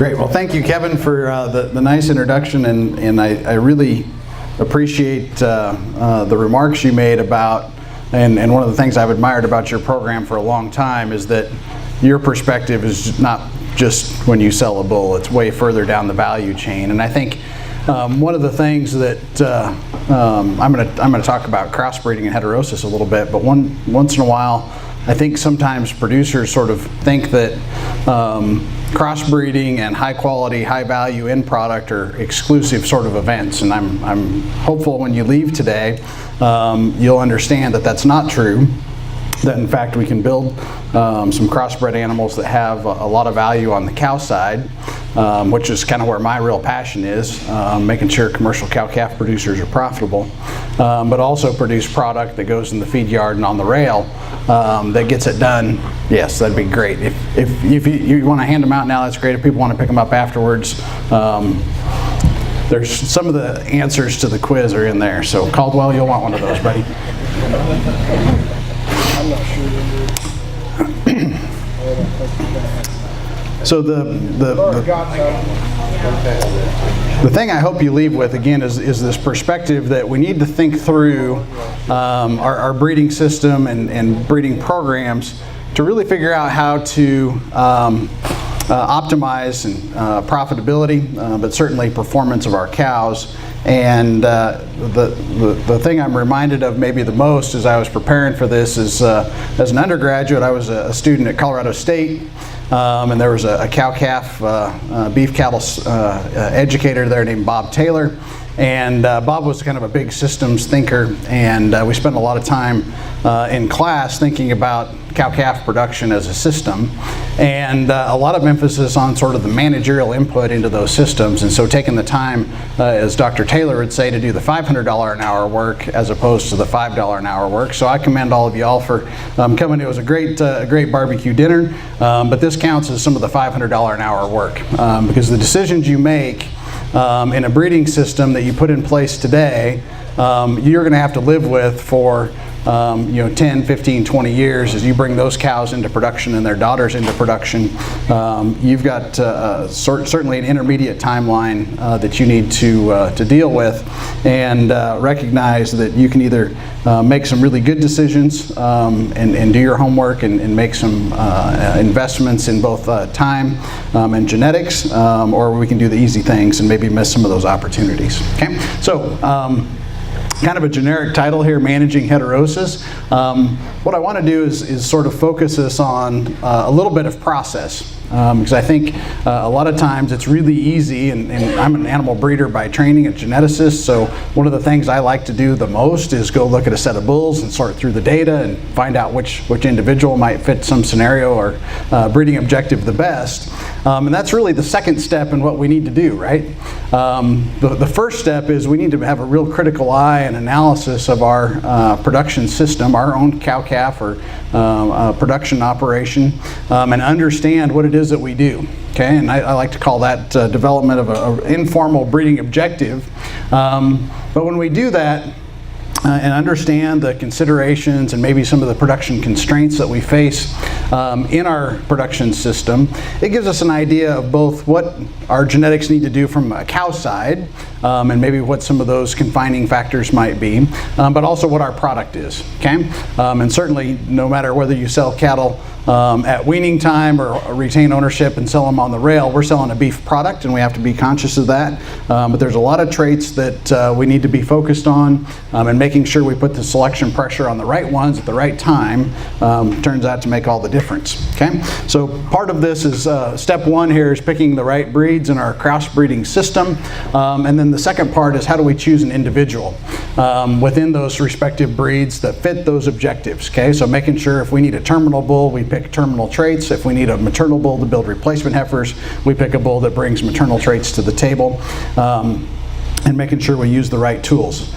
Great. Well, thank you, Kevin, for the nice introduction, and I really appreciate the remarks you made about, and one of the things I've admired about your program for a long time is that your perspective is not just when you sell a bull, it's way further down the value chain. And I think one of the things that I'm going to talk about crossbreeding and heterosis a little bit, but once in a while, I think sometimes producers sort of think that crossbreeding and high quality, high value end product are exclusive sort of events. And I'm hopeful when you leave today, you'll understand that that's not true. That in fact we can build some crossbred animals that have a lot of value on the cow side, which is kind of where my real passion is, making sure commercial cow-calf producers are profitable, but also produce product that goes in the feed yard and on the rail that gets it done. Yes, that'd be great. If you want to hand them out now, that's great. If people want to pick them up afterwards, there's some of the answers to the quiz are in there. So Caldwell, you'll want one of those, buddy. I'm not sure. So the thing I hope you leave with again is this perspective that we need to think through our breeding system and breeding programs to really figure out how to optimize profitability, but certainly performance of our cows. And the thing I'm reminded of maybe the most as I was preparing for this is as an undergraduate, I was a student at Colorado State, and there was a cow-calf beef cattle educator there named Bob Taylor. And Bob was kind of a big systems thinker, and we spent a lot of time in class thinking about cow-calf production as a system, and a lot of emphasis on sort of the managerial input into those systems. And so taking the time, as Dr. Taylor would say, to do the $500 an hour work as opposed to the $5 an hour work. So I commend all of y'all for coming. It was a great barbecue dinner, but this counts as some of the $500 an hour work because the decisions you make in a breeding system that you put in place today, you're going to have to live with for 10, 15, 20 years as you bring those cows into production and their daughters into production. You've got certainly an intermediate timeline that you need to deal with, and recognize that you can either make some really good decisions and do your homework and make some investments in both time and genetics, or we can do the easy things and maybe miss some of those opportunities. Okay, so kind of a generic title here, Managing Heterosis. What I want to do is sort of focus us on a little bit of process. Because I think a lot of times it's really easy, and I'm an animal breeder by training, a geneticist, so one of the things I like to do the most is go look at a set of bulls and sort through the data and find out which individual might fit some scenario or breeding objective the best. And that's really the second step in what we need to do, right? The first step is we need to have a real critical eye and analysis of our production system, our own cow-calf or production operation, and understand what it is that we do. Okay, and I like to call that development of an informal breeding objective. But when we do that and understand the considerations and maybe some of the production constraints that we face in our production system, it gives us an idea of both what our genetics need to do from a cow side, and maybe what some of those confining factors might be, but also what our product is. Okay, and certainly no matter whether you sell cattle at weaning time or retain ownership and sell them on the rail, we're selling a beef product, and we have to be conscious of that. But there's a lot of traits that we need to be focused on, and making sure we put the selection pressure on the right ones at the right time turns out to make all the difference. Okay, so part of this is step one here is picking the right breeds in our crossbreeding system, and then the second part is how do we choose an individual within those respective breeds that fit those objectives. Okay, so making sure if we need a terminal bull, we pick terminal traits. If we need a maternal bull to build replacement heifers, we pick a bull that brings maternal traits to the table, and making sure we use the right tools.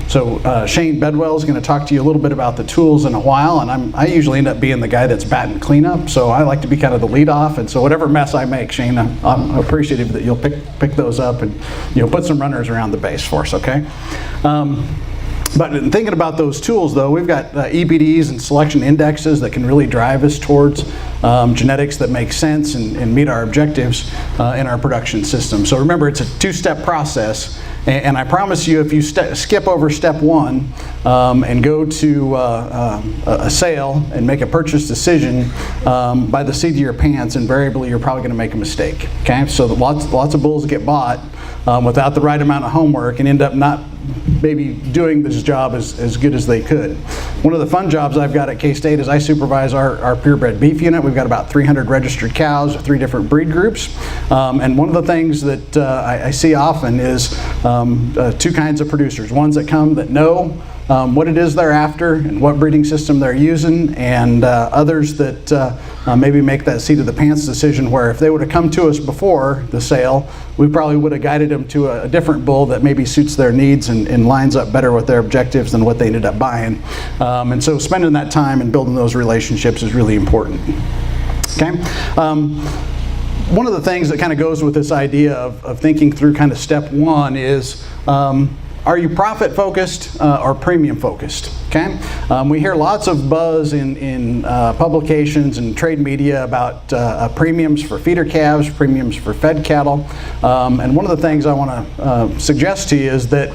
So Shane Bedwell is going to talk to you a little bit about the tools in a while, and I usually end up being the guy that's batting cleanup, so I like to be kind of the lead off, and so whatever mess I make, Shane, I'm appreciative that you'll pick those up and put some runners around the base for us, okay? But in thinking about those tools, though, we've got EBDs and selection indexes that can really drive us towards genetics that make sense and meet our objectives in our production system. So remember, it's a two-step process. And I promise you, if you skip over step one and go to a sale and make a purchase decision by the seat of your pants, invariably you're probably going to make a mistake. Okay, so lots of bulls get bought without the right amount of homework and end up not maybe doing this job as good as they could. One of the fun jobs I've got at K-State is I supervise our purebred beef unit. We've got about 300 registered cows, 3 different breed groups. And one of the things that I see often is 2 kinds of producers. Ones that come that know what it is they're after and what breeding system they're using, and others that maybe make that seat of the pants decision where if they would have come to us before the sale, we probably would have guided them to a different bull that maybe suits their needs and lines up better with their objectives than what they ended up buying. And so spending that time and building those relationships is really important. Okay. One of the things that kind of goes with this idea of thinking through kind of step one is, are you profit focused or premium focused? Okay, we hear lots of buzz in publications and trade media about premiums for feeder calves, premiums for fed cattle, and one of the things I want to suggest to you is that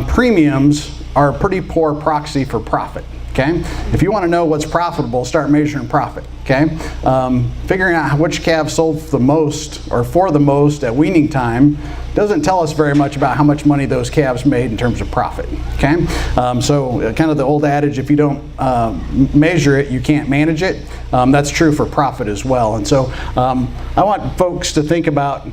premiums are a pretty poor proxy for profit. Okay, if you want to know what's profitable, start measuring profit. Okay, figuring out which calves sold the most or for the most at weaning time doesn't tell us very much about how much money those calves made in terms of profit. Okay, so kind of the old adage, if you don't measure it, you can't manage it. That's true for profit as well. And so I want folks to think about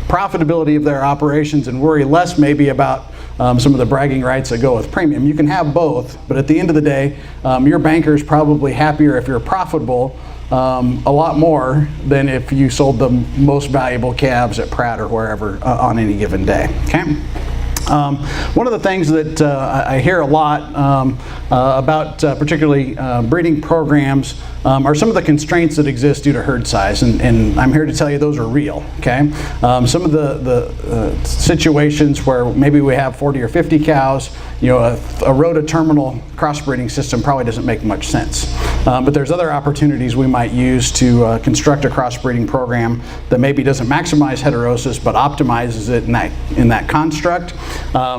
profitability of their operations and worry less maybe about some of the bragging rights that go with premium. You can have both, but at the end of the day, your banker is probably happier if you're profitable a lot more than if you sold the most valuable calves at Pratt or wherever on any given day. Okay. One of the things that I hear a lot about particularly breeding programs are some of the constraints that exist due to herd size, and I'm here to tell you those are real. Okay, some of the situations where maybe we have 40 or 50 cows, you know, a rototerminal crossbreeding system probably doesn't make much sense. But there's other opportunities we might use to construct a crossbreeding program that maybe doesn't maximize heterosis but optimizes it in that construct.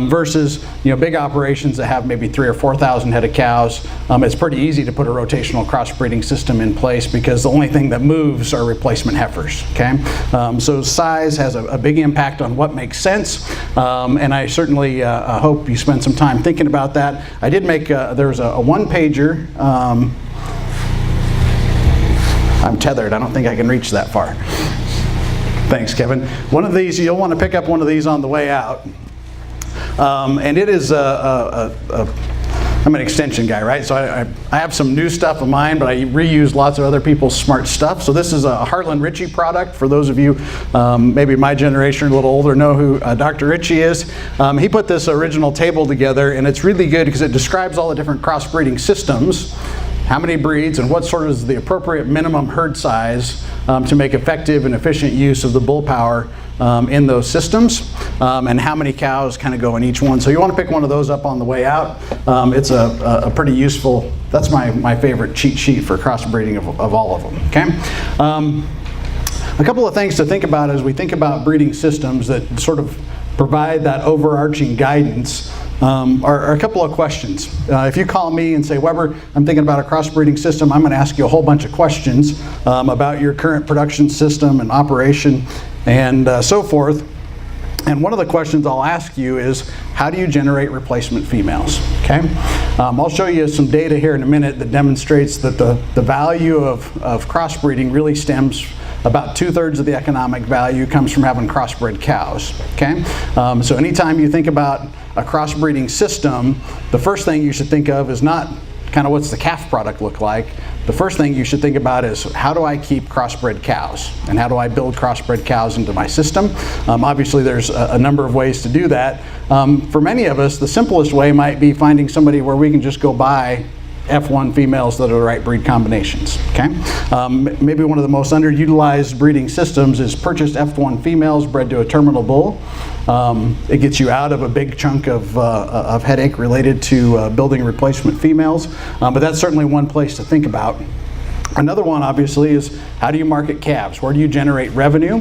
Versus, you know, big operations that have maybe 3,000 or 4,000 head of cows. It's pretty easy to put a rotational crossbreeding system in place because the only thing that moves are replacement heifers. Okay, so size has a big impact on what makes sense, and I certainly hope you spend some time thinking about that. I did make there's a one-pager. I'm tethered. I don't think I can reach that far. Thanks, Kevin. One of these, you'll want to pick up one of these on the way out. And it is I'm an extension guy, right? So I have some new stuff of mine, but I reuse lots of other people's smart stuff. So this is a Harlan Ritchie product. For those of you, maybe my generation or a little older, know who Dr. Ritchie is. He put this original table together, and it's really good because it describes all the different crossbreeding systems, how many breeds, and what sort of is the appropriate minimum herd size to make effective and efficient use of the bull power in those systems, and how many cows kind of go in each one. So you want to pick one of those up on the way out. It's a pretty useful, that's my favorite cheat sheet for crossbreeding of all of them. Okay. A couple of things to think about as we think about breeding systems that sort of provide that overarching guidance are a couple of questions. If you call me and say, Weber, I'm thinking about a crossbreeding system, I'm going to ask you a whole bunch of questions about your current production system and operation and so forth. And one of the questions I'll ask you is, how do you generate replacement females? Okay, I'll show you some data here in a minute that demonstrates that the value of crossbreeding really stems, about 2/3 of the economic value comes from having crossbred cows. Okay, so anytime you think about a crossbreeding system, the first thing you should think of is not kind of what's the calf product look like. The first thing you should think about is, how do I keep crossbred cows? And how do I build crossbred cows into my system? Obviously there's a number of ways to do that. For many of us, the simplest way might be finding somebody where we can just go buy F1 females that are the right breed combinations, okay? Maybe one of the most underutilized breeding systems is purchased F1 females bred to a terminal bull. It gets you out of a big chunk of headache related to building replacement females, but that's certainly one place to think about. Another one, obviously, is how do you market calves? Where do you generate revenue?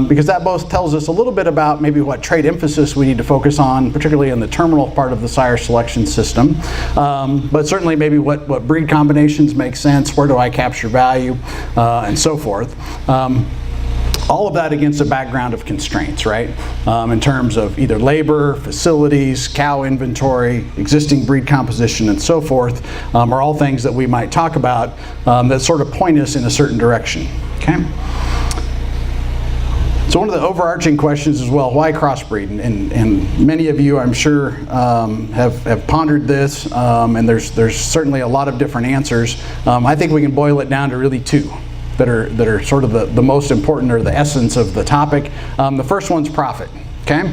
Because that both tells us a little bit about maybe what trait emphasis we need to focus on, particularly in the terminal part of the sire selection system. But certainly maybe what breed combinations make sense, where do I capture value, and so forth. All of that against a background of constraints, right? In terms of either labor, facilities, cow inventory, existing breed composition, and so forth, are all things that we might talk about that sort of point us in a certain direction, okay? So one of the overarching questions is, well, why crossbreed? And many of you, I'm sure, have pondered this, and there's certainly a lot of different answers. I think we can boil it down to really two that are sort of the most important, or the essence of the topic. The first one's profit. Okay,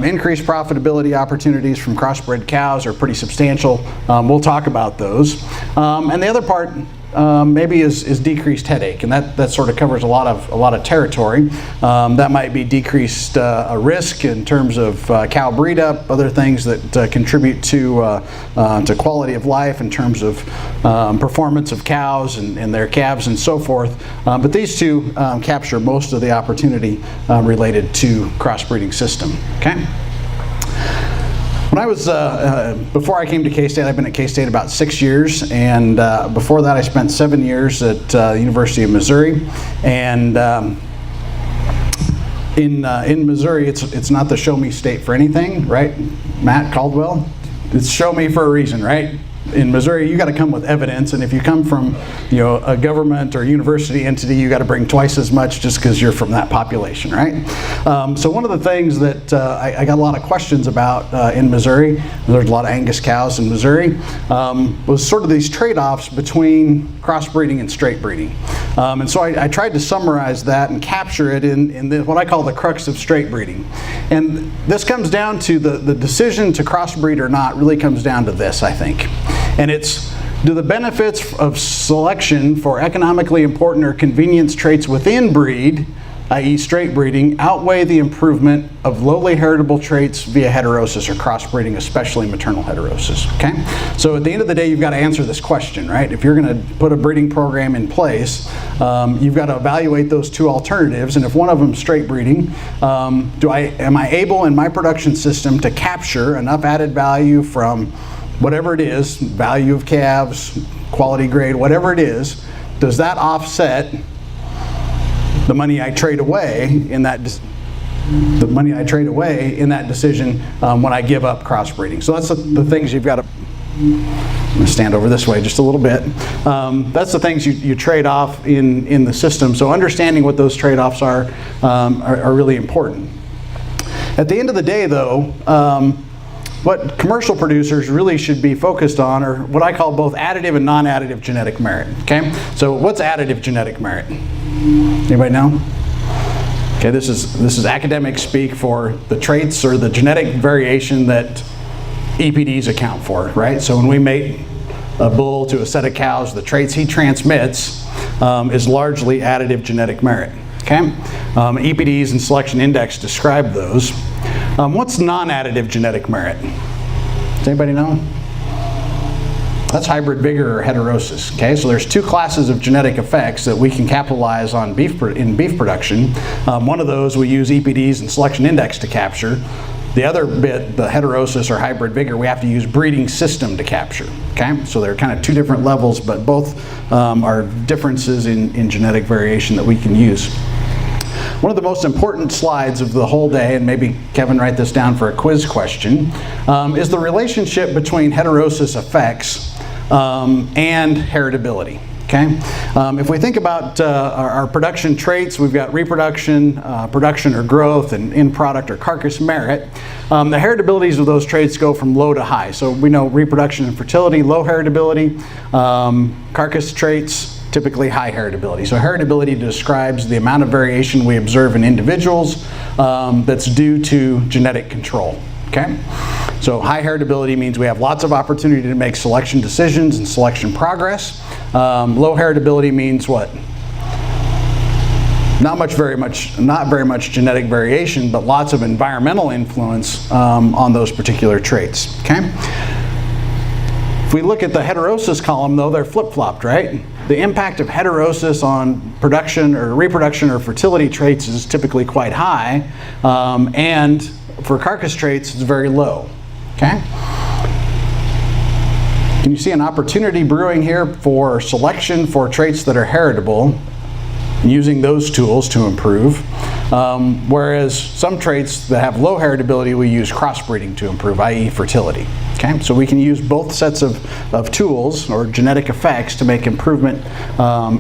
increased profitability opportunities from crossbred cows are pretty substantial. We'll talk about those. And the other part maybe is decreased headache, and that sort of covers a lot of territory. That might be decreased risk in terms of cow breed up, other things that contribute to quality of life in terms of performance of cows and their calves and so forth. But these two capture most of the opportunity related to crossbreeding system. Okay. When I was, before I came to K-State, I've been at K-State about 6 years, and before that I spent 7 years at the University of Missouri. And in Missouri, it's not the show me state for anything, right? Matt Caldwell? It's show me for a reason, right? In Missouri, you got to come with evidence, and if you come from, a government or university entity, you got to bring twice as much just because you're from that population, right? So one of the things that I got a lot of questions about in Missouri, there's a lot of Angus cows in Missouri, was sort of these trade-offs between crossbreeding and straight breeding. And so I tried to summarize that and capture it in what I call the crux of straight breeding. And this comes down to the decision to crossbreed or not really comes down to this, I think. And it's, do the benefits of selection for economically important or convenience traits within breed, i.e. straight breeding, outweigh the improvement of lowly heritable traits via heterosis or crossbreeding, especially maternal heterosis, okay? So at the end of the day, you've got to answer this question, right? If you're going to put a breeding program in place, you've got to evaluate those two alternatives, and if one of them is straight breeding, am I able in my production system to capture enough added value from whatever it is, value of calves, quality grade, whatever it is, does that offset the money I trade away in that decision when I give up crossbreeding? So that's the things you've got to. I'm going to stand over this way just a little bit. That's the things you trade off in the system. So understanding what those trade-offs are really important. At the end of the day, though, what commercial producers really should be focused on are what I call both additive and non-additive genetic merit. Okay, so what's additive genetic merit? Anybody know? Okay, this is academic speak for the traits or the genetic variation that EPDs account for, right? So when we mate a bull to a set of cows, the traits he transmits is largely additive genetic merit. Okay, EPDs and selection index describe those. What's non-additive genetic merit? Does anybody know? That's hybrid vigor or heterosis. Okay, so there's two classes of genetic effects that we can capitalize on in beef production. One of those we use EPDs and selection index to capture. The other bit, the heterosis or hybrid vigor, we have to use breeding system to capture. Okay, so they're kind of two different levels, but both are differences in genetic variation that we can use. One of the most important slides of the whole day, and maybe Kevin write this down for a quiz question, is the relationship between heterosis effects and heritability. Okay, if we think about our production traits, we've got reproduction, production or growth, and in product or carcass merit. The heritabilities of those traits go from low to high. So we know reproduction and fertility, low heritability, carcass traits, typically high heritability. So heritability describes the amount of variation we observe in individuals that's due to genetic control. okay? So high heritability means we have lots of opportunity to make selection decisions and selection progress. Low heritability means what? Not very much genetic variation, but lots of environmental influence on those particular traits, okay? If we look at the heterosis column, though, they're flip-flopped, right? The impact of heterosis on production or reproduction or fertility traits is typically quite high, and for carcass traits, it's very low, okay? Can you see an opportunity brewing here for selection for traits that are heritable, using those tools to improve, whereas some traits that have low heritability we use crossbreeding to improve, i.e. fertility. Okay? So we can use both sets of tools or genetic effects to make improvement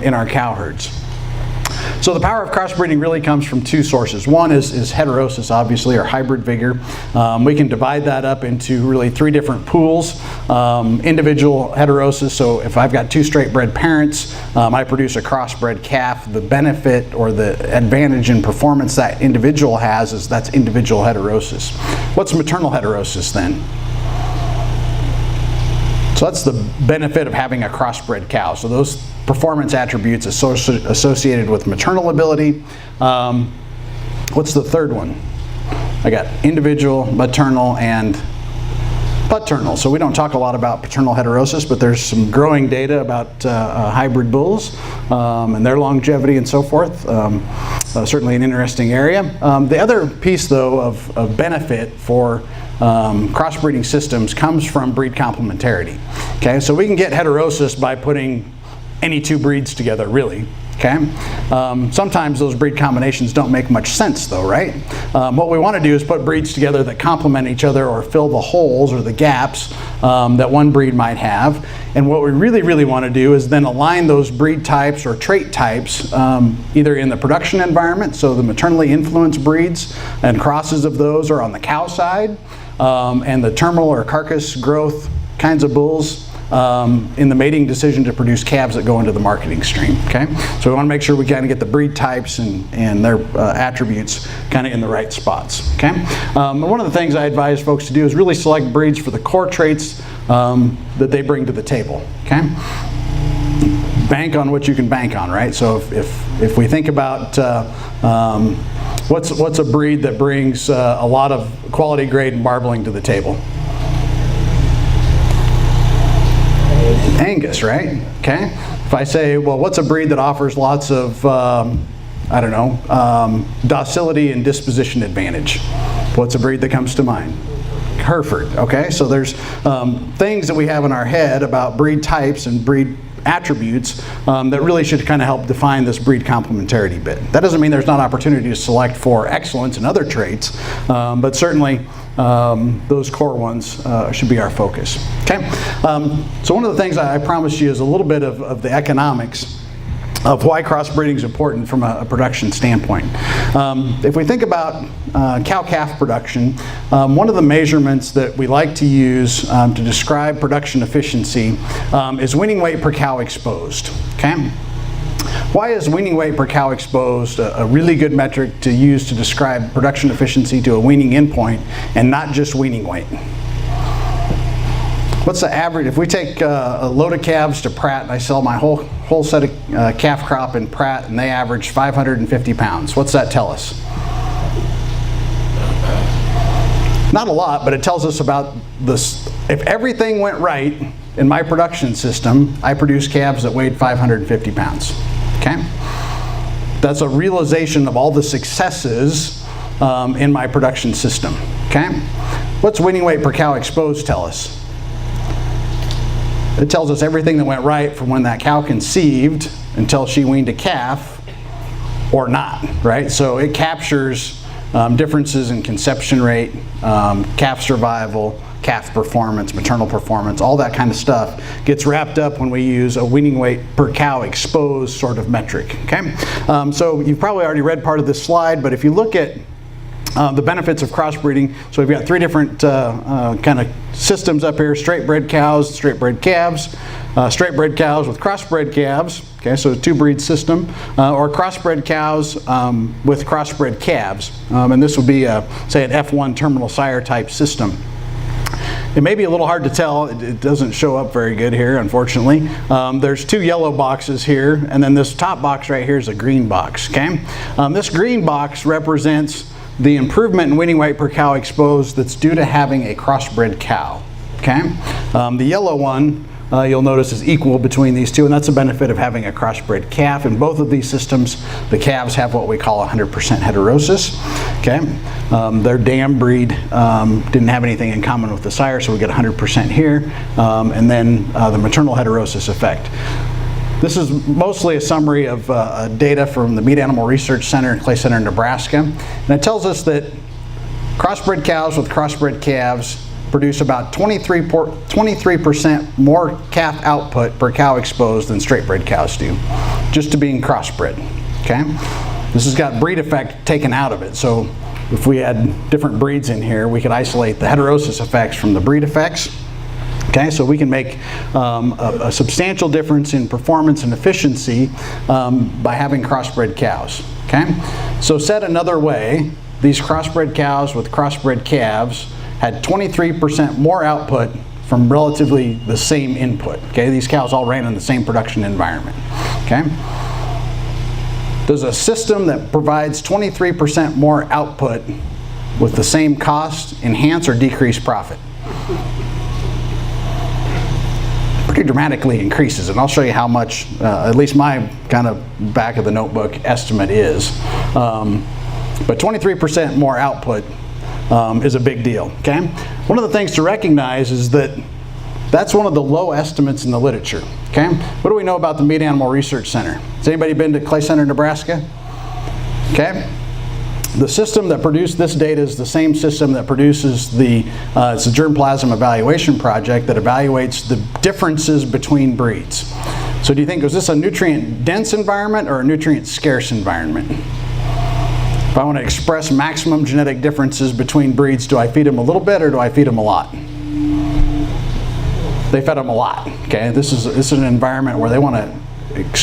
in our cow herds. So the power of crossbreeding really comes from two sources. One is heterosis, obviously, or hybrid vigor. We can divide that up into really three different pools. Individual heterosis, so if I've got two straight bred parents, I produce a crossbred calf, the benefit or the advantage in performance that individual has is that's individual heterosis. What's maternal heterosis then? So that's the benefit of having a crossbred cow. So those performance attributes associated with maternal ability. What's the third one? I got individual, maternal, and paternal. So we don't talk a lot about paternal heterosis, but there's some growing data about hybrid bulls and their longevity and so forth. Certainly an interesting area. The other piece, though, of benefit for crossbreeding systems comes from breed complementarity. Okay, so we can get heterosis by putting any two breeds together, really. Okay, sometimes those breed combinations don't make much sense, though, right? What we want to do is put breeds together that complement each other or fill the holes or the gaps that one breed might have. And what we really want to do is then align those breed types or trait types either in the production environment, so the maternally influenced breeds and crosses of those are on the cow side, and the terminal or carcass growth kinds of bulls in the mating decision to produce calves that go into the marketing stream, okay? So we want to make sure we kind of get the breed types and their attributes kind of in the right spots, okay? One of the things I advise folks to do is really select breeds for the core traits that they bring to the table, okay? Bank on what you can bank on, right? So if we think about what's a breed that brings a lot of quality grade marbling to the table? Angus, right? Okay. If I say, well, what's a breed that offers lots of, I don't know, docility and disposition advantage? What's a breed that comes to mind? Hereford. Okay. So there's things that we have in our head about breed types and breed attributes that really should kind of help define this breed complementarity bit. That doesn't mean there's not opportunity to select for excellence in other traits, but certainly those core ones should be our focus. Okay, so one of the things I promised you is a little bit of the economics of why crossbreeding is important from a production standpoint. If we think about cow-calf production, one of the measurements that we like to use to describe production efficiency is weaning weight per cow exposed. Okay? Why is weaning weight per cow exposed a really good metric to use to describe production efficiency to a weaning endpoint and not just weaning weight? What's the average? If we take a load of calves to Pratt and I sell my whole set of calf crop in Pratt and they average 550 pounds, what's that tell us? Not a lot, but it tells us about this. If everything went right in my production system, I produce calves that weighed 550 pounds. Okay? That's a realization of all the successes in my production system. Okay? What's weaning weight per cow exposed tell us? It tells us everything that went right from when that cow conceived until she weaned a calf or not, right? So it captures differences in conception rate, calf survival, calf performance, maternal performance, all that kind of stuff gets wrapped up when we use a weaning weight per cow exposed sort of metric, okay? So you've probably already read part of this slide, but if you look at The benefits of crossbreeding. So we've got three different kind of systems up here: straight bred cows, straight bred calves, straight bred cows with crossbred calves. Okay, so a two-breed system, or crossbred cows with crossbred calves, and this would be say an F1 terminal sire type system. It may be a little hard to tell. It doesn't show up very good here, unfortunately. There's two yellow boxes here, and then this top box right here is a green box. Okay, this green box represents the improvement in weaning weight per cow exposed that's due to having a crossbred cow. Okay, the yellow one you'll notice is equal between these two, and that's the benefit of having a crossbred calf. In both of these systems, the calves have what we call 100% heterosis. Okay, their dam breed didn't have anything in common with the sire, so we get 100% here, and then the maternal heterosis effect. This is mostly a summary of data from the Meat Animal Research Center in Clay Center, Nebraska. And it tells us that crossbred cows with crossbred calves produce about 23% more calf output per cow exposed than straight bred cows do, just to being crossbred. Okay? This has got breed effect taken out of it. So if we had different breeds in here, we could isolate the heterosis effects from the breed effects. Okay, so we can make a substantial difference in performance and efficiency by having crossbred cows. Okay, so said another way, these crossbred cows with crossbred calves had 23% more output from relatively the same input. Okay, these cows all ran in the same production environment. Okay, does a system that provides 23% more output with the same cost enhance or decrease profit? Pretty dramatically increases, and I'll show you how much, at least my kind of back of the notebook estimate is. But 23% more output is a big deal. Okay, one of the things to recognize is that that's one of the low estimates in the literature. Okay, what do we know about the Meat Animal Research Center? Has anybody been to Clay Center, Nebraska? Okay. The system that produced this data is the same system that produces it's a germplasm evaluation project that evaluates the differences between breeds. So do you think, was this a nutrient-dense environment or a nutrient-scarce environment? If I want to express maximum genetic differences between breeds, do I feed them a little bit or do I feed them a lot? They fed them a lot. Okay, this is an environment where they want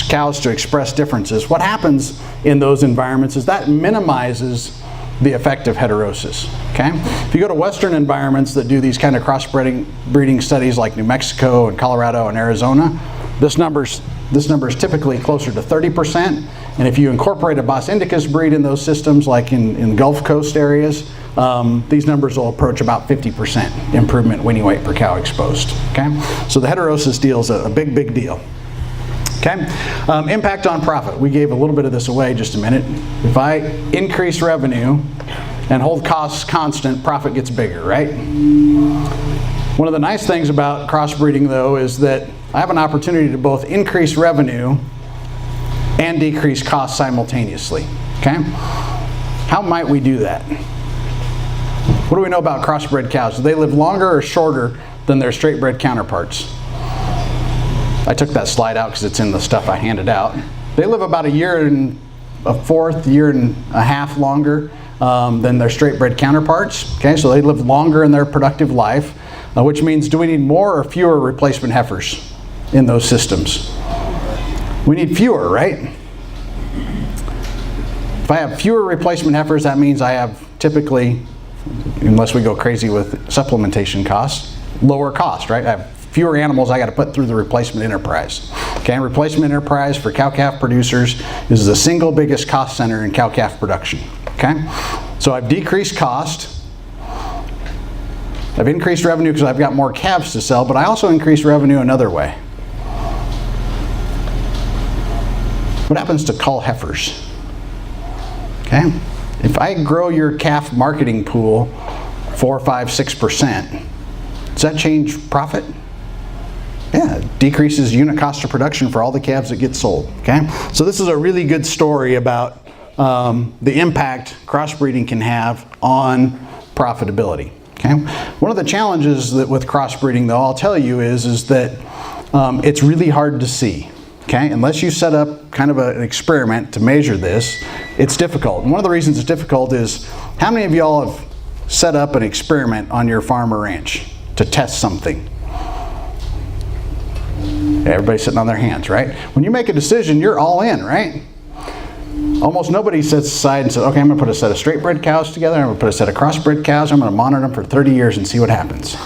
cows to express differences. What happens in those environments is that minimizes the effect of heterosis. Okay? If you go to Western environments that do these kind of breeding studies like New Mexico and Colorado and Arizona, this number's typically closer to 30%. And if you incorporate a Bos indicus breed in those systems, like in Gulf Coast areas, these numbers will approach about 50% improvement in weaning weight per cow exposed. Okay? So the heterosis deal is a big, big deal. Okay, impact on profit. We gave a little bit of this away just a minute. If I increase revenue and hold costs constant, profit gets bigger, right? One of the nice things about crossbreeding, though, is that I have an opportunity to both increase revenue and decrease costs simultaneously. Okay, how might we do that? What do we know about crossbred cows? Do they live longer or shorter than their straight bred counterparts? I took that slide out because it's in the stuff I handed out. They live about a year and a half longer than their straight bred counterparts. Okay, so they live longer in their productive life, which means, do we need more or fewer replacement heifers in those systems? We need fewer, right? If I have fewer replacement heifers, that means I have typically, unless we go crazy with supplementation costs, lower cost, right? I have fewer animals I got to put through the replacement enterprise. Okay, replacement enterprise for cow-calf producers is the single biggest cost center in cow-calf production. Okay, so I've decreased cost, I've increased revenue because I've got more calves to sell, but I also increased revenue another way. What happens to cull heifers? Okay, if I grow your calf marketing pool 4, 5, 6%, does that change profit? Yeah, it decreases unit cost of production for all the calves that get sold. Okay, so this is a really good story about the impact crossbreeding can have on profitability. Okay, one of the challenges with crossbreeding, though, I'll tell you, is that it's really hard to see. Okay, unless you set up kind of an experiment to measure this, it's difficult. And one of the reasons it's difficult is How many of y'all have set up an experiment on your farm or ranch to test something? Everybody's sitting on their hands, right? When you make a decision, you're all in, right? Almost nobody sits aside and says, okay, I'm going to put a set of straight-bred cows together, I'm going to put a set of crossbred cows, I'm going to monitor them for 30 years and see what happens.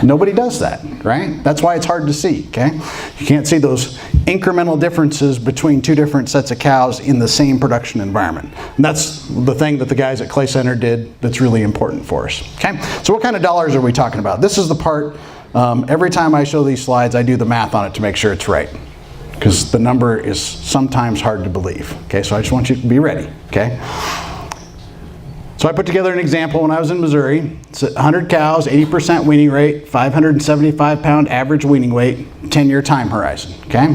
Nobody does that, right? That's why it's hard to see, okay? You can't see those incremental differences between two different sets of cows in the same production environment. And that's the thing that the guys at Clay Center did that's really important for us, okay? So what kind of dollars are we talking about? This is the part, every time I show these slides, I do the math on it to make sure it's right, because the number is sometimes hard to believe. Okay, so I just want you to be ready, okay? So I put together an example when I was in Missouri. It's 100 cows, 80% weaning rate, 575 pound average weaning weight, 10-year time horizon, okay?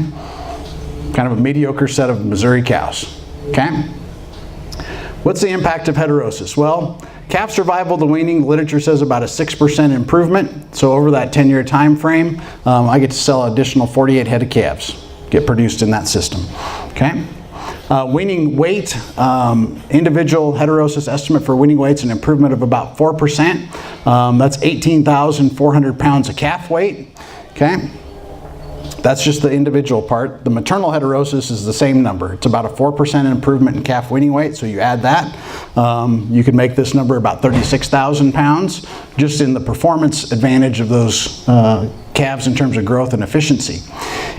Kind of a mediocre set of Missouri cows, okay? What's the impact of heterosis? Well, calf survival to weaning, the literature says about a 6% improvement. So over that 10-year time frame, I get to sell an additional 48 head of calves. Get produced in that system, okay? Weaning weight, individual heterosis estimate for weaning weight's an improvement of about 4%. That's 18,400 pounds of calf weight, okay? That's just the individual part. The maternal heterosis is the same number. It's about a 4% improvement in calf weaning weight, so you add that. You could make this number about 36,000 pounds, just in the performance advantage of those calves in terms of growth and efficiency.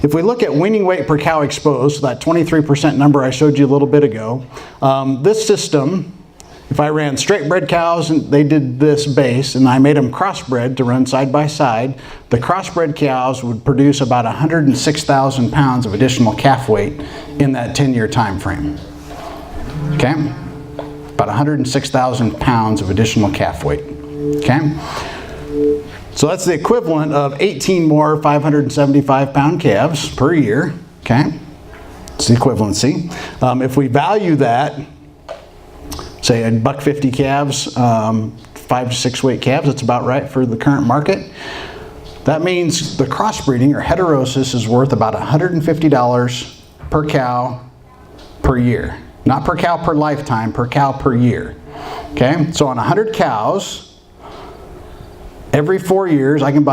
If we look at weaning weight per cow exposed, that 23% number I showed you a little bit ago, this system, if I ran straight bred cows and they did this base and I made them crossbred to run side by side, the crossbred cows would produce about 106,000 pounds of additional calf weight in that 10-year time frame. Okay? About 106,000 pounds of additional calf weight. Okay? So that's the equivalent of 18 more 575 pound calves per year. Okay? It's the equivalency. If we value that, say a $1.50 calves, 5 to 6 weight calves, that's about right for the current market. That means the crossbreeding or heterosis is worth about $150 per cow per year. Not per cow per lifetime, per cow per year. Okay, so on 100 cows, every 4 years I can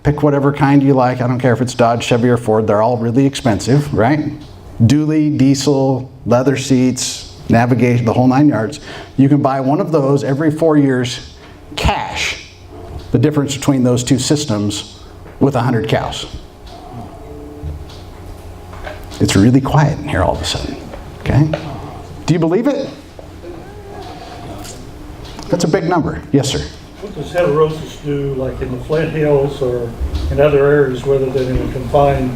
pick whatever kind you like. I don't care if it's Dodge, Chevy, or Ford, they're all really expensive, right? Dually, diesel, leather seats, navigation, the whole 9 yards. You can buy one of those every 4 years cash, the difference between those two systems with 100 cows. It's really quiet in here all of a sudden, okay? Do you believe it? That's a big number. Yes, sir. What does heterosis do, like in the Flint Hills or in other areas, rather than in a confined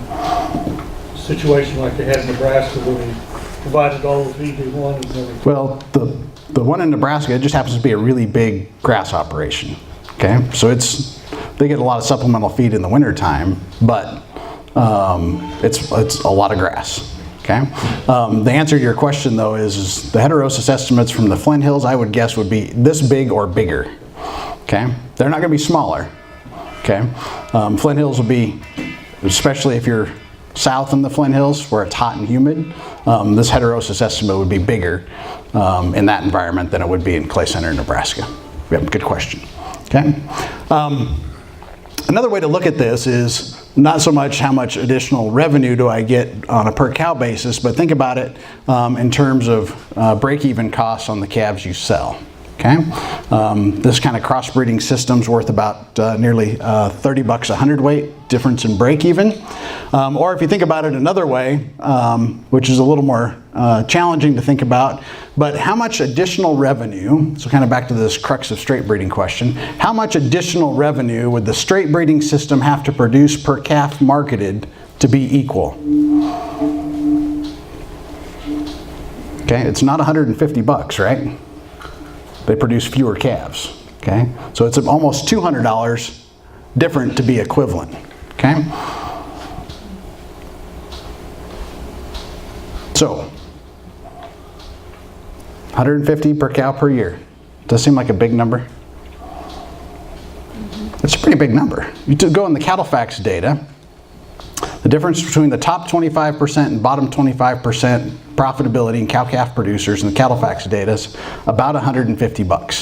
situation like they had in Nebraska, where they provided all of VD1 and everything? Well, the one in Nebraska, it just happens to be a really big grass operation. Okay, so they get a lot of supplemental feed in the wintertime, but it's a lot of grass. Okay, the answer to your question though is the heterosis estimates from the Flint Hills, I would guess, would be this big or bigger. Okay, they're not going to be smaller. Okay, Flint Hills will be, especially if you're south in the Flint Hills where it's hot and humid, this heterosis estimate would be bigger in that environment than it would be in Clay Center, Nebraska. Yep, good question. Okay. Another way to look at this is not so much how much additional revenue do I get on a per cow basis, but think about it in terms of break-even costs on the calves you sell. Okay, this kind of crossbreeding system's worth about nearly 30 bucks a hundredweight difference in break-even. Or if you think about it another way, which is a little more challenging to think about, but how much additional revenue, so kind of back to this crux of straight breeding question, how much additional revenue would the straight breeding system have to produce per calf marketed to be equal? Okay, it's not 150 bucks, right? They produce fewer calves, okay? So it's almost $200 different to be equivalent, okay? So, 150 per cow per year. Does seem like a big number? It's a pretty big number. You go in the CattleFax data, the difference between the top 25% and bottom 25% profitability in cow-calf producers in the CattleFax data is about 150 bucks.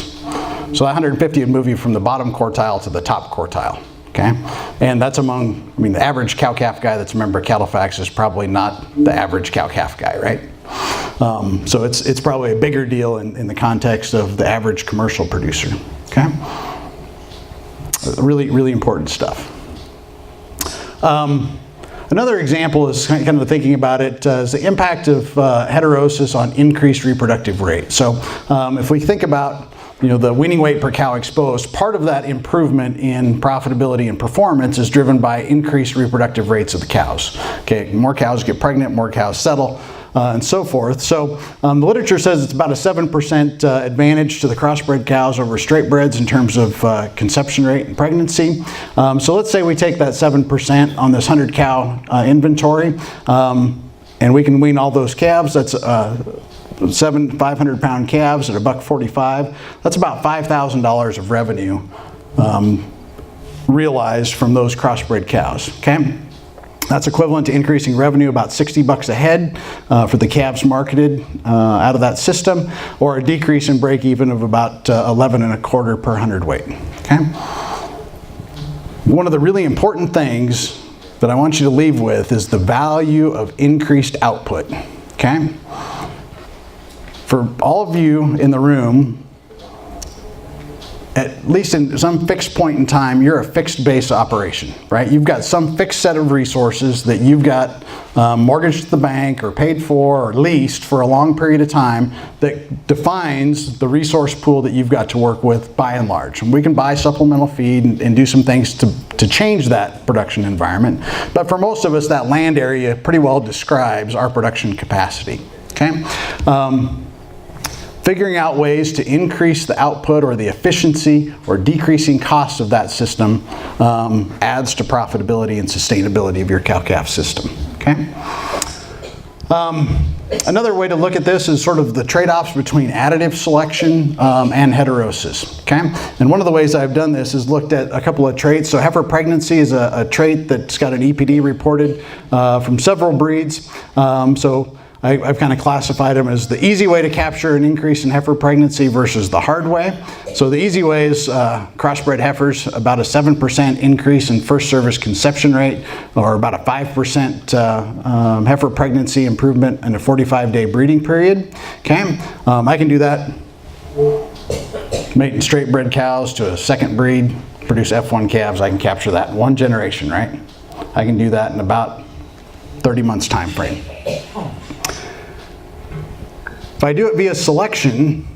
So that 150 would move you from the bottom quartile to the top quartile. Okay, and that's among, I mean, the average cow-calf guy that's a member of CattleFax is probably not the average cow-calf guy, right? So it's probably a bigger deal in the context of the average commercial producer. Okay, really, really important stuff. Another example is kind of thinking about it is the impact of heterosis on increased reproductive rate. So if we think about the weaning weight per cow exposed, part of that improvement in profitability and performance is driven by increased reproductive rates of the cows. Okay, more cows get pregnant, more cows settle, and so forth. So the literature says it's about a 7% advantage to the crossbred cows over straight breds in terms of conception rate and pregnancy. So let's say we take that 7% on this 100 cow inventory, and we can wean all those calves. That's 7 500-pound calves at $1.45. That's about $5,000 of revenue realized from those crossbred cows. Okay, that's equivalent to increasing revenue about 60 bucks a head for the calves marketed out of that system, or a decrease in break even of about 11 1/4 per hundredweight. Okay, one of the really important things that I want you to leave with is the value of increased output. Okay. For all of you in the room, at least in some fixed point in time, you're a fixed base operation, right? You've got some fixed set of resources that you've got mortgaged to the bank or paid for or leased for a long period of time that defines the resource pool that you've got to work with by and large. And we can buy supplemental feed and do some things to change that production environment. But for most of us, that land area pretty well describes our production capacity. Okay. Figuring out ways to increase the output or the efficiency or decreasing costs of that system adds to profitability and sustainability of your cow-calf system. Okay. Another way to look at this is sort of the trade-offs between additive selection and heterosis. Okay, and one of the ways I've done this is looked at a couple of traits. So heifer pregnancy is a trait that's got an EPD reported from several breeds. I've kind of classified them as the easy way to capture an increase in heifer pregnancy versus the hard way. So the easy way is crossbred heifers, about a 7% increase in first service conception rate, or about a 5% heifer pregnancy improvement in a 45-day breeding period. Okay, I can do that. Mating straight bred cows to a second breed, produce F1 calves, I can capture that in one generation, right? I can do that in about 30 months time frame. If I do it via selection,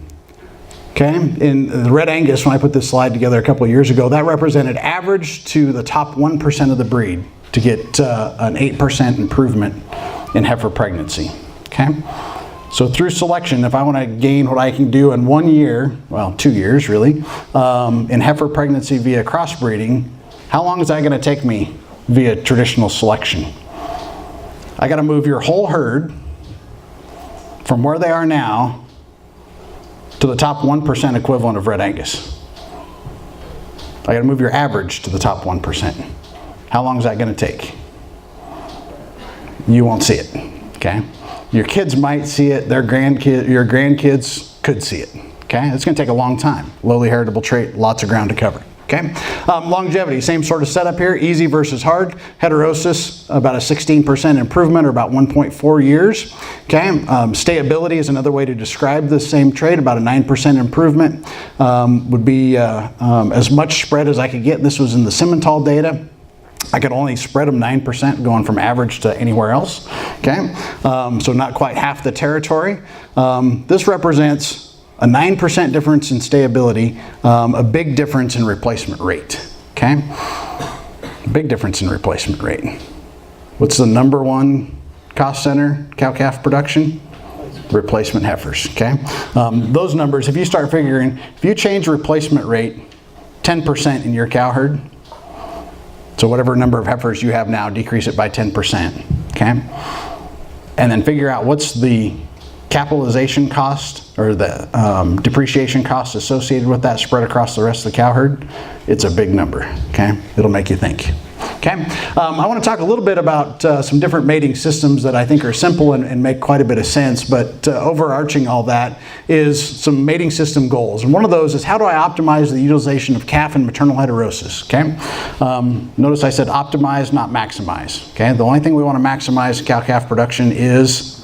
okay, in the Red Angus, when I put this slide together a couple of years ago, that represented average to the top 1% of the breed to get an 8% improvement in heifer pregnancy. Okay, so through selection, if I want to gain what I can do in 1 year, well, 2 years really, in heifer pregnancy via crossbreeding, how long is that going to take me via traditional selection? I got to move your whole herd from where they are now to the top 1% equivalent of Red Angus. I got to move your average to the top 1%. How long is that going to take? You won't see it. Okay, your kids might see it. Your grandkids could see it. Okay, it's going to take a long time. Lowly heritable trait, lots of ground to cover. Okay, longevity, same sort of setup here, easy versus hard. Heterosis, about a 16% improvement, or about 1.4 years. Okay, stayability is another way to describe the same trait, about a 9% improvement. Would be as much spread as I could get. This was in the Simmental data. I could only spread them 9%, going from average to anywhere else. Okay, so not quite half the territory. This represents a 9% difference in stayability, a big difference in replacement rate. Okay, big difference in replacement rate. What's the number one cost center cow-calf production? Replacement heifers. Okay, those numbers, if you start figuring, if you change replacement rate 10% in your cow herd, so whatever number of heifers you have now, decrease it by 10%. Okay, and then figure out what's the capitalization cost or the depreciation cost associated with that spread across the rest of the cow herd. It's a big number. Okay, it'll make you think. Okay, I want to talk a little bit about some different mating systems that I think are simple and make quite a bit of sense, but overarching all that is some mating system goals. And one of those is, how do I optimize the utilization of calf and maternal heterosis? Okay, notice I said optimize, not maximize. Okay, the only thing we want to maximize in cow-calf production is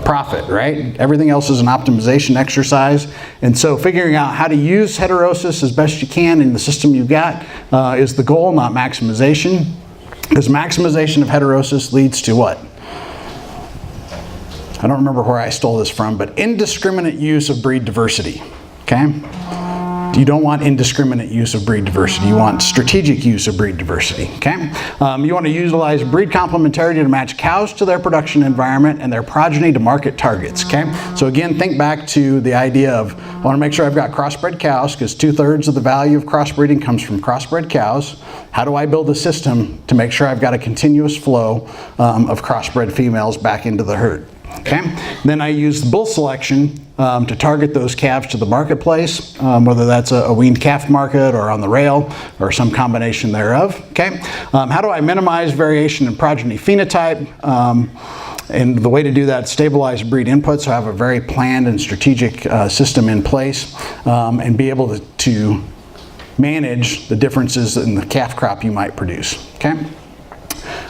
profit, right? Everything else is an optimization exercise. And so figuring out how to use heterosis as best you can in the system you've got is the goal, not maximization. Because maximization of heterosis leads to what? I don't remember where I stole this from, but indiscriminate use of breed diversity. Okay? You don't want indiscriminate use of breed diversity. You want strategic use of breed diversity. Okay? You want to utilize breed complementarity to match cows to their production environment and their progeny to market targets. Okay? So again, think back to the idea of, I want to make sure I've got crossbred cows, because 2/3 of the value of crossbreeding comes from crossbred cows. How do I build a system to make sure I've got a continuous flow of crossbred females back into the herd? Okay? Then I use bull selection to target those calves to the marketplace, whether that's a weaned calf market or on the rail or some combination thereof. Okay? How do I minimize variation in progeny phenotype? And the way to do that is stabilize breed inputs, so have a very planned and strategic system in place, and be able to manage the differences in the calf crop you might produce. Okay?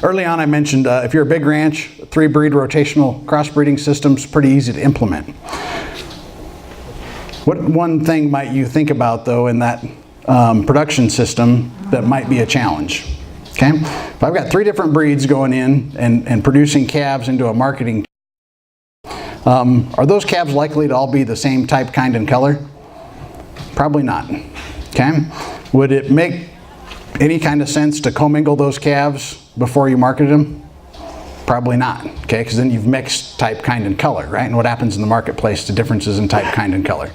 Early on I mentioned if you're a big ranch, 3 breed rotational crossbreeding system's pretty easy to implement. What one thing might you think about though in that production system that might be a challenge? Okay, if I've got 3 different breeds going in and producing calves into a marketing, are those calves likely to all be the same type, kind, and color? Probably not. Okay, would it make any kind of sense to commingle those calves before you market them? Probably not, okay, because then you've mixed type, kind, and color, right? And what happens in the marketplace to differences in type, kind, and color?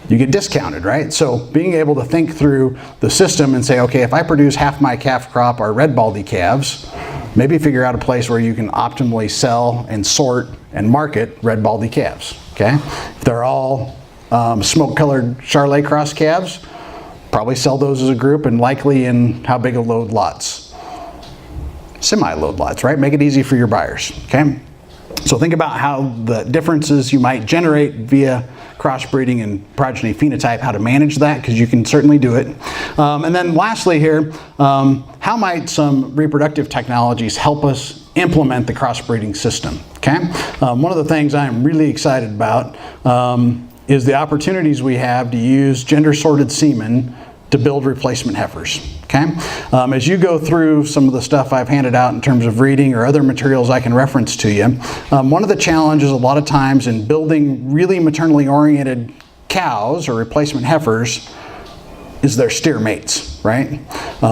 You get discounted, right? So being able to think through the system and say, okay, if I produce half my calf crop are red baldy calves, maybe figure out a place where you can optimally sell and sort and market red baldy calves, okay? If they're all smoke-colored Charolais cross calves, probably sell those as a group, and likely in how big a load lots? Semi-load lots, right? Make it easy for your buyers, okay? So think about how the differences you might generate via crossbreeding and progeny phenotype, how to manage that, because you can certainly do it. And then lastly here, how might some reproductive technologies help us implement the crossbreeding system, okay? One of the things I'm really excited about is the opportunities we have to use gender-sorted semen to build replacement heifers, okay? As you go through some of the stuff I've handed out in terms of reading or other materials I can reference to you, one of the challenges a lot of times in building really maternally oriented cows or replacement heifers is their steer mates, right?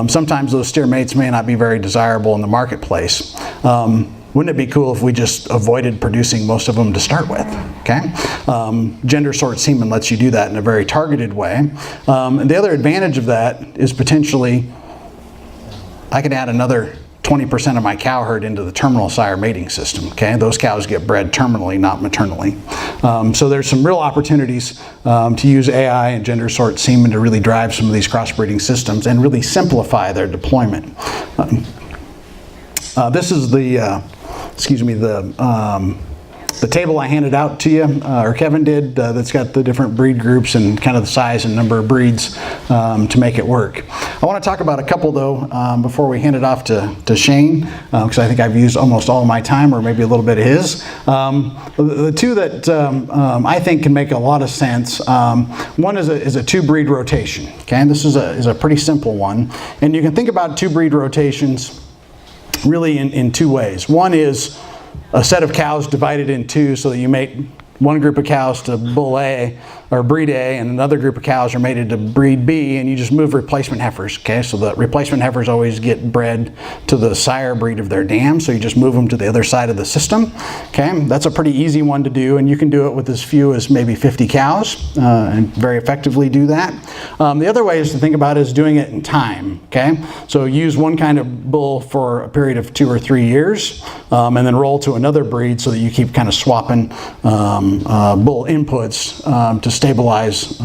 Sometimes those steer mates may not be very desirable in the marketplace. Wouldn't it be cool if we just avoided producing most of them to start with, okay? Gender sort semen lets you do that in a very targeted way. And the other advantage of that is potentially I could add another 20% of my cow herd into the terminal sire mating system, okay? Those cows get bred terminally, not maternally. So there's some real opportunities to use AI and gender sort semen to really drive some of these crossbreeding systems and really simplify their deployment. This is the the table I handed out to you, or Kevin did, that's got the different breed groups and kind of the size and number of breeds to make it work. I want to talk about a couple though before we hand it off to Shane, because I think I've used almost all of my time, or maybe a little bit of his. The two that I think can make a lot of sense, one is a 2-breed rotation, okay? And this is a pretty simple one. And you can think about 2-breed rotations really in 2 ways. One is a set of cows divided in 2 so that you mate one group of cows to bull A or breed A, and another group of cows are mated to breed B, and you just move replacement heifers, okay? So the replacement heifers always get bred to the sire breed of their dam, so you just move them to the other side of the system, okay? That's a pretty easy one to do, and you can do it with as few as maybe 50 cows and very effectively do that. The other way is to think about is doing it in time, okay? So use one kind of bull for a period of 2 or 3 years, and then roll to another breed so that you keep kind of swapping bull inputs to stabilize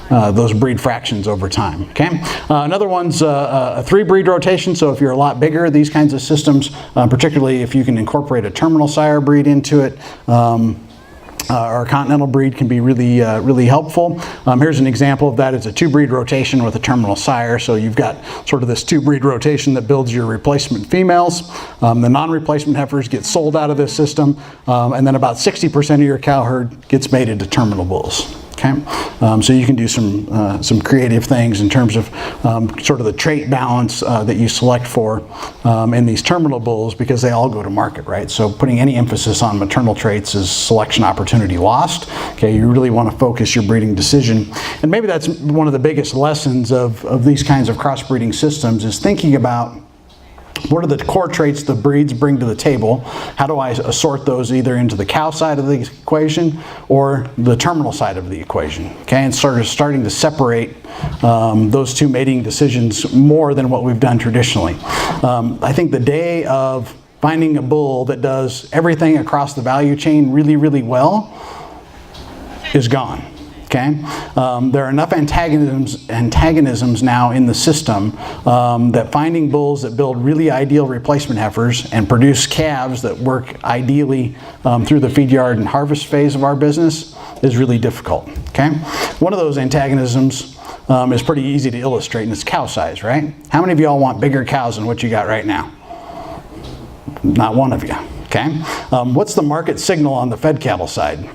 those breed fractions over time. Okay. Another one's a 3 breed rotation. So if you're a lot bigger, these kinds of systems, particularly if you can incorporate a terminal sire breed into it, or a continental breed, can be really, really helpful. Here's an example of that. It's a 2 breed rotation with a terminal sire. So you've got sort of this 2 breed rotation that builds your replacement females. The non-replacement heifers get sold out of this system, and then about 60% of your cow herd gets mated to terminal bulls. Okay, so you can do some creative things in terms of sort of the trait balance that you select for in these terminal bulls, because they all go to market, right? So putting any emphasis on maternal traits is selection opportunity lost. Okay, you really want to focus your breeding decision, and maybe that's one of the biggest lessons of these kinds of crossbreeding systems, is thinking about what are the core traits the breeds bring to the table? How do I assort those either into the cow side of the equation or the terminal side of the equation? Okay, and starting to separate those two mating decisions more than what we've done traditionally. I think the day of finding a bull that does everything across the value chain really, really well is gone. Okay, there are enough antagonisms now in the system that finding bulls that build really ideal replacement heifers and produce calves that work ideally through the feed yard and harvest phase of our business is really difficult. Okay, one of those antagonisms is pretty easy to illustrate, and it's cow size, right? How many of y'all want bigger cows than what you got right now? Not one of you. Okay, what's the market signal on the fed cattle side?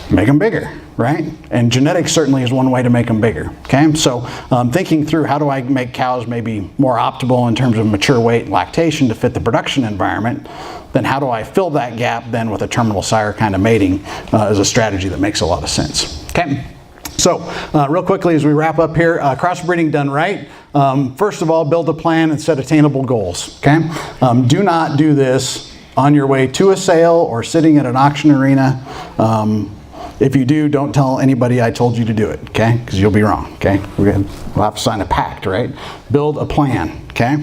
Make them bigger, right? And genetics certainly is one way to make them bigger. Okay, so thinking through how do I make cows maybe more optimal in terms of mature weight and lactation to fit the production environment, then how do I fill that gap then with a terminal sire kind of mating is a strategy that makes a lot of sense. Okay, so real quickly as we wrap up here, crossbreeding done right. First of all, build a plan and set attainable goals. Okay, do not do this on your way to a sale or sitting at an auction arena. If you do, don't tell anybody I told you to do it, okay? Because you'll be wrong, okay? We'll have to sign a pact, right? Build a plan, okay?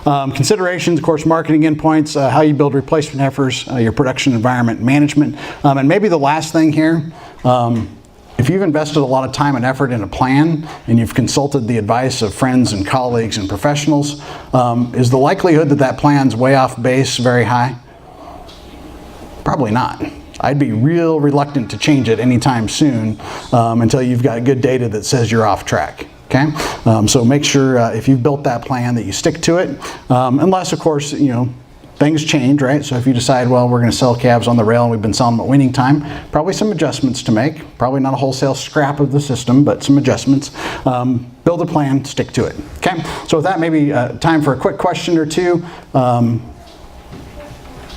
Considerations, of course, marketing endpoints, how you build replacement heifers, your production environment management. And maybe the last thing here, if you've invested a lot of time and effort in a plan and you've consulted the advice of friends and colleagues and professionals, is the likelihood that that plan's way off base very high? Probably not. I'd be real reluctant to change it anytime soon until you've got good data that says you're off track. Okay, so make sure if you've built that plan that you stick to it, unless of course things change, right? So if you decide, well, we're going to sell calves on the rail and we've been selling them at weaning time, probably some adjustments to make. Probably not a wholesale scrap of the system, but some adjustments. Build a plan, stick to it. Okay, so with that, maybe time for a quick question or two.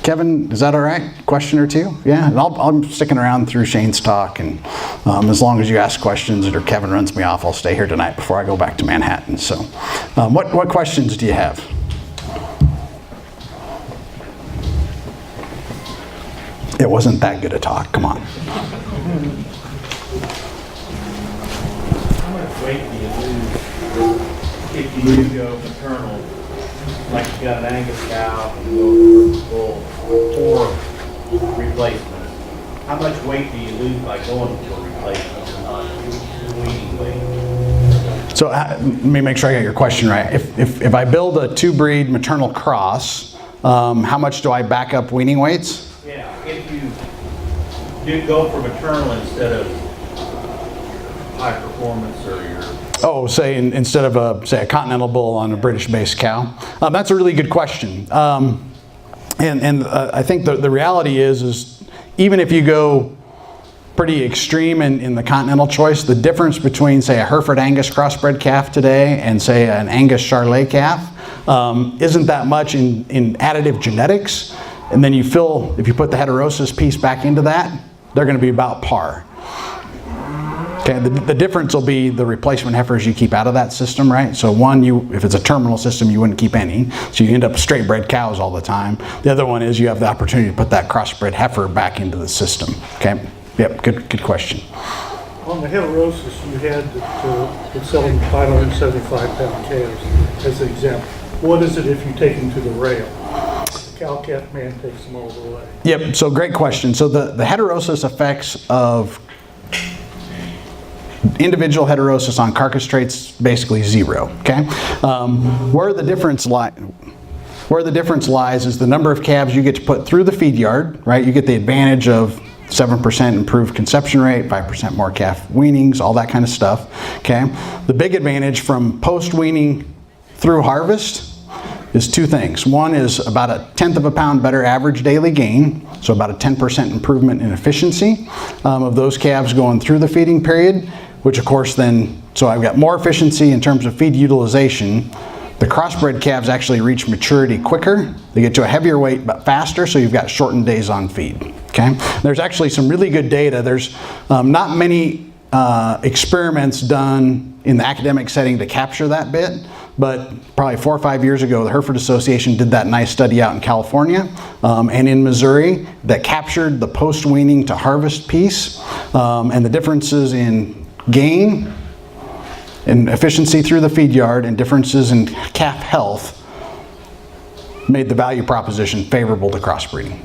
Kevin, is that all right? Question or two? Yeah, and I'm sticking around through Shane's talk, and as long as you ask questions or Kevin runs me off, I'll stay here tonight before I go back to Manhattan. So what questions do you have? It wasn't that good a talk, come on. How much weight do you lose if you do go maternal? Like you got an Angus cow and you go bull or replacement. How much weight do you lose by going to a replacement and not weaning weight? So let me make sure I got your question right. If I build a 2-breed maternal cross, how much do I back up weaning weights? Yeah, if you do go for maternal instead of high performance or your... Oh, say instead of a continental bull on a British-based cow? That's a really good question. I think the reality is even if you go pretty extreme in the continental choice, the difference between, say, a Hereford Angus crossbred calf today and, say, an Angus Charolais calf isn't that much in additive genetics. And then if you put the heterosis piece back into that, they're going to be about par. Okay, the difference will be the replacement heifers you keep out of that system, right? So one, if it's a terminal system, you wouldn't keep any. So you end up with straight bred cows all the time. The other one is you have the opportunity to put that crossbred heifer back into the system. Okay, yep, good question. On the heterosis, you had to selling 575-pound calves as an example. What is it if you take them to the rail? cow-calf man takes them all the way. Yep, so great question. So the heterosis effects of individual heterosis on carcass traits, basically zero, okay? Where the difference lies is the number of calves you get to put through the feed yard, right? You get the advantage of 7% improved conception rate, 5% more calf weanings, all that kind of stuff, okay? The big advantage from post-weaning through harvest is two things. One is about 1/10 of a pound better average daily gain, so about a 10% improvement in efficiency of those calves going through the feeding period, which of course then, so I've got more efficiency in terms of feed utilization. The crossbred calves actually reach maturity quicker. They get to a heavier weight but faster, so you've got shortened days on feed, okay? There's actually some really good data. There's not many experiments done in the academic setting to capture that bit, but probably 4 or 5 years ago, the Hereford Association did that nice study out in California and in Missouri that captured the post-weaning to harvest piece and the differences in gain and efficiency through the feed yard and differences in calf health made the value proposition favorable to crossbreeding.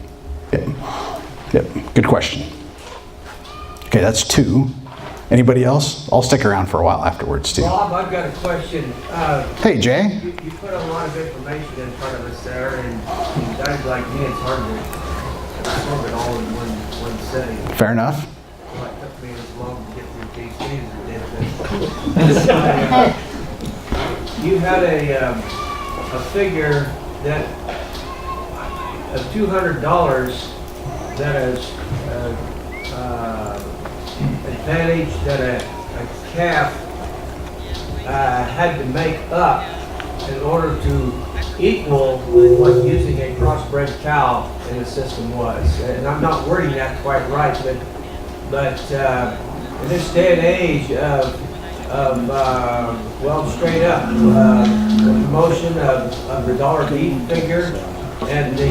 Yep, good question. Okay, that's 2. Anybody else? I'll stick around for a while afterwards too. Bob, I've got a question. Hey, Jay. You put a lot of information in front of us there, and guys like me, it's hard to absorb it all in one setting. Fair enough. Well, it took me as long to get through PCs as it did. You had a figure that of $200 that is advantage that a calf had to make up in order to equal what using a crossbred cow in the system was. And I'm not wording that quite right, but in this day and age of well, straight up, the promotion of the dollar beef figure and the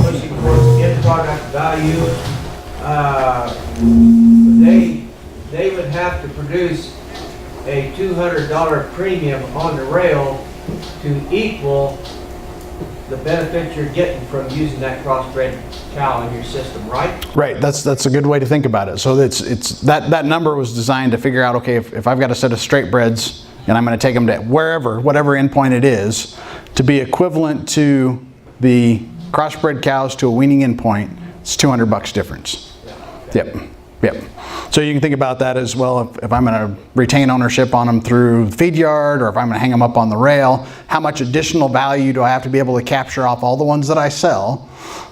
pushing towards end product value, they would have to produce a $200 premium on the rail to equal the benefit you're getting from using that crossbred cow in your system, right? Right, that's a good way to think about it. So it's that number was designed to figure out, okay, if I've got a set of straight breds and I'm going to take them to whatever endpoint it is, to be equivalent to the crossbred cows to a weaning endpoint, it's $200 difference. Yep. So you can think about that as well. If I'm going to retain ownership on them through the feed yard, or if I'm going to hang them up on the rail, how much additional value do I have to be able to capture off all the ones that I sell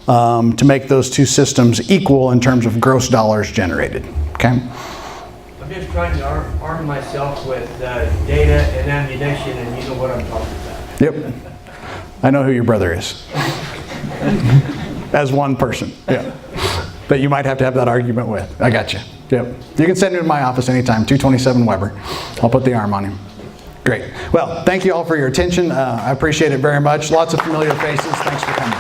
to make those two systems equal in terms of gross dollars generated? Okay. I'm just trying to arm myself with data and ammunition, and you know what I'm talking about. Yep. I know who your brother is. As one person. Yeah. That you might have to have that argument with. I got you. Yep. You can send him to my office anytime, 227 Weber. I'll put the arm on him. Great. Well, thank you all for your attention. I appreciate it very much. Lots of familiar faces. Thanks for coming.